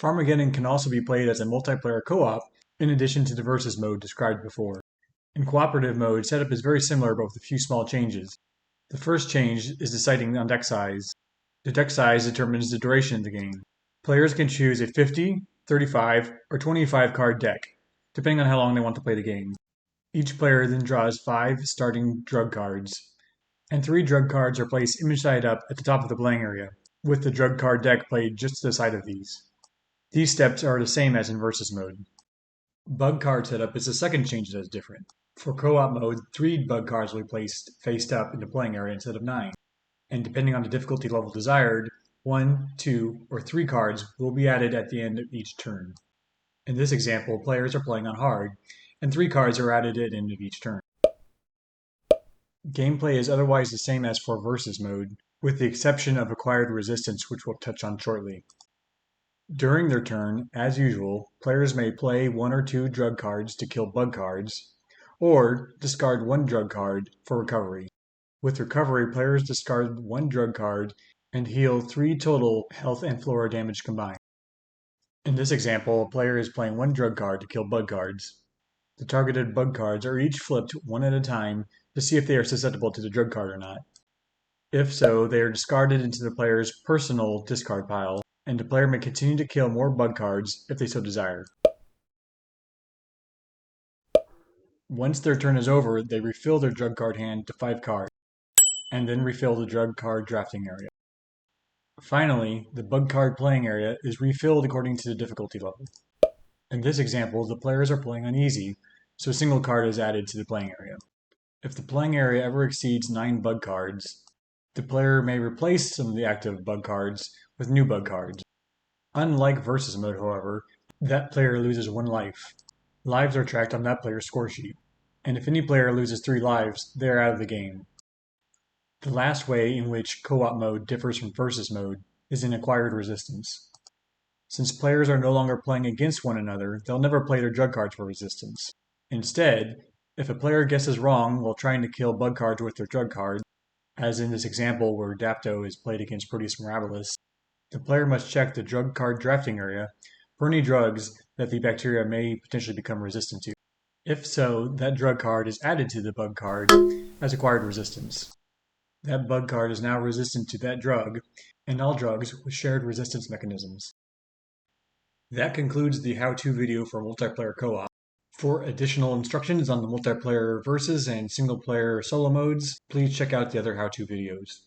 Pharmageddon can also be played as a multiplayer co-op in addition to the versus mode described before. In cooperative mode, setup is very similar but with a few small changes. The first change is deciding on deck size. The deck size determines the duration of the game. Players can choose a 50, 35, or 25 card deck, depending on how long they want to play the game. Each player then draws 5 starting drug cards, and 3 drug cards are placed image side up at the top of the playing area, with the drug card deck played just to the side of these. These steps are the same as in versus mode. Bug card setup is the second change that is different. For co-op mode, 3 bug cards will be placed faced up in the playing area instead of 9, and depending on the difficulty level desired, 1, 2, or 3 cards will be added at the end of each turn. In this example, players are playing on hard, and 3 cards are added at the end of each turn. Gameplay is otherwise the same as for versus mode, with the exception of acquired resistance, which we'll touch on shortly. During their turn, as usual, players may play 1 or 2 drug cards to kill bug cards, or discard 1 drug card for recovery. With recovery, players discard 1 drug card and heal 3 total health and flora damage combined. In this example, a player is playing 1 drug card to kill bug cards. The targeted bug cards are each flipped one at a time to see if they are susceptible to the drug card or not. If so, they are discarded into the player's personal discard pile, and the player may continue to kill more bug cards if they so desire. Once their turn is over, they refill their drug card hand to 5 cards, and then refill the drug card drafting area. Finally, the bug card playing area is refilled according to the difficulty level. In this example, the players are playing on easy, so a single card is added to the playing area. If the playing area ever exceeds 9 bug cards, the player may replace some of the active bug cards with new bug cards. Unlike versus mode, however, that player loses 1 life. Lives are tracked on that player's score sheet, and if any player loses 3 lives, they are out of the game. The last way in which co-op mode differs from versus mode is in acquired resistance. Since players are no longer playing against one another, they'll never play their drug cards for resistance. Instead, if a player guesses wrong while trying to kill bug cards with their drug card, as in this example where Dapto is played against Proteus mirabilis, the player must check the drug card drafting area for any drugs that the bacteria may potentially become resistant to. If so, that drug card is added to the bug card as acquired resistance. That bug card is now resistant to that drug and all drugs with shared resistance mechanisms. That concludes the how-to video for multiplayer co-op. For additional instructions on the multiplayer versus and single-player solo modes, please check out the other how-to videos.